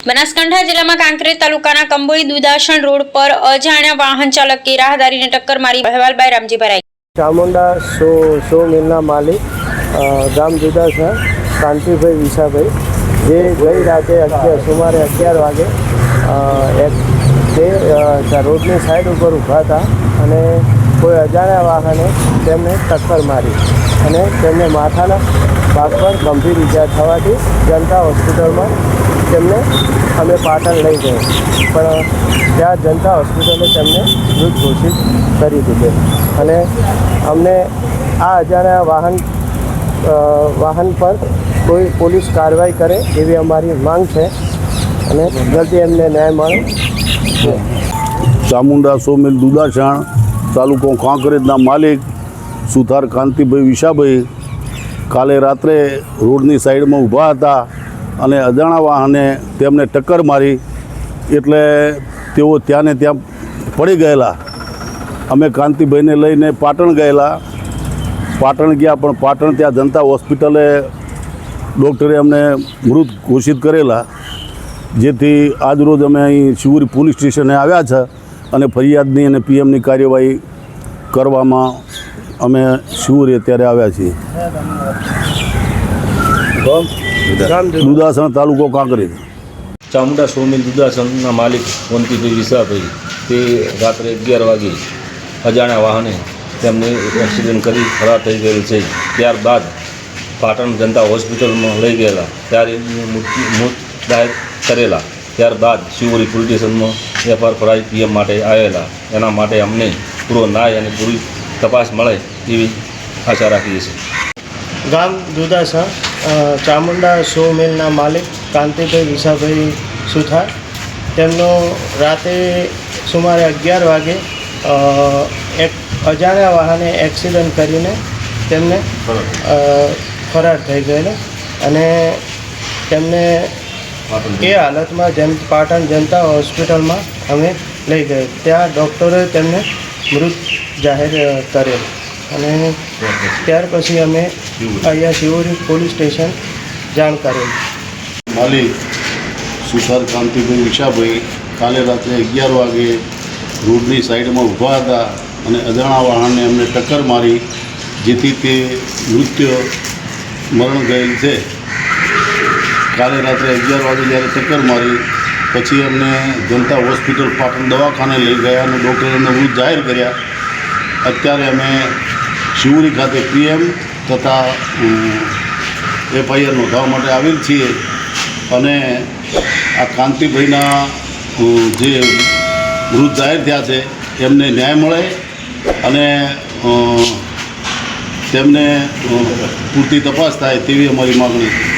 બનાસકાંઠા જિલ્લામાં કાંકરેજ તાલુકાના કંબોઈ દુદાસણ રોડ પર અજાણ્યા વાહન ચાલકે રાહદારીને ટક્કર મારી અહેવાલભાઈ રામજીભાઈ ચામુંડા સો મિલના માલિક ગામ દુદાસણ કાંતિભાઈ વિશાભાઈ જે ગઈ રાતે સુમારે 11 વાગે રોડની સાઈડ ઉપર ઊભા હતા અને કોઈ અજાણ્યા વાહને તેમને ટક્કર મારી અને તેમને માથાના ભાગ પર ગંભીર ઈજા થવાથી જનતા હોસ્પિટલમાં તેમને અમે પાટણ લઈ ગਏ, પણ ત્યાં જનતા હોસ્પિટલે તેમને મૃત ઘોષિત કરી દીધે અને અમને આ અજાણ્યા વાહન પર કોઈ પોલીસ કાર્યવાહી કરે એવી અમારી માંગ છે અને જલ્દી એમને ન્યાય મળે. ચામુંડા સો મિલ દુદાસણ તાલુકો કાંકરેજના માલિક સુથાર કાંતિભાઈ વિશાભાઈ કાલે રાત્રે રોડની સાઈડમાં ઊભા હતા અને અજાણ્યા વાહને તેમને ટક્કર મારી એટલે તેઓ ત્યાંને ત્યાં પડી ગયેલા. અમે કાંતિભાઈને લઈને પાટણ ગયેલા. પાટણ ગયા, પણ પાટણ ત્યાં જનતા હોસ્પિટલે ડૉક્ટરે અમને મૃત ઘોષિત કરેલા, જેથી આજરોજ અમે અહીં શિવરી પોલીસ સ્ટેશને આવ્યા છે અને ફરિયાદની અને પીએમની કાર્યવાહી કરવામાં અમે શિવરી અત્યારે આવ્યા છીએ. દુદાસણ તાલુકો કાંકરેજ. ચામુંડા સો મિલ દુદાસણના માલિક વંતીભાઈ વિશાભાઈ તે રાત્રે 11 વાગે અજાણ્યા વાહને તેમને એક્સિડન્ટ કરી ફરાર થઈ ગયેલ છે. ત્યારબાદ પાટણ જનતા હોસ્પિટલમાં લઈ ગયેલા, ત્યારે મૃત જાહેર કરેલા. ત્યારબાદ શિવરી પોલીસ સ્ટેશનમાં એફઆઈઆર ફરાઈ પીએમ માટે આવેલા. એના માટે અમને પૂરો ન્યાય અને પૂરી તપાસ મળે એવી આશા રાખીએ છીએ. ગામ દુદાસણ ચામુંડા સો મિલના માલિક કાંતિભાઈ વિશાભાઈ સુથાર, તેમનો રાતે સુમારે 11 વાગે એક અજાણ્યા વાહને એક્સિડન્ટ કરીને તેમને ફરાર થઈ ગયેલા અને તેમને એ હાલતમાં પાટણ જનતા હોસ્પિટલમાં અમે લઈ ગયા. ત્યાં ડૉક્ટરે તેમને મૃત જાહેર કરેલ અને ત્યાર પછી અમે અહીંયા શિવરી પોલીસ સ્ટેશન જાણ કરેલ. માલિક સુથાર કાંતિભાઈ વિશાભાઈ કાલે રાત્રે 11 વાગે રોડની સાઈડમાં ઊભા હતા અને અજાણ્યા વાહનને એમને ટક્કર મારી, જેથી તે મરણ ગયેલ છે. કાલે રાત્રે 11 વાગે જ્યારે ટક્કર મારી પછી એમને જનતા હોસ્પિટલ પાટણ દવાખાને લઈ ગયા અને ડૉક્ટરે એમને મૃત જાહેર કર્યા. અત્યારે અમે શિવરી ખાતે પીએમ તથા એફઆઈઆર નોંધાવવા માટે આવેલ છીએ અને આ કાંતિભાઈના જે મૃત જાહેર થયા છે એમને ન્યાય મળે અને તેમને પૂરતી તપાસ થાય તેવી અમારી માગણી છે.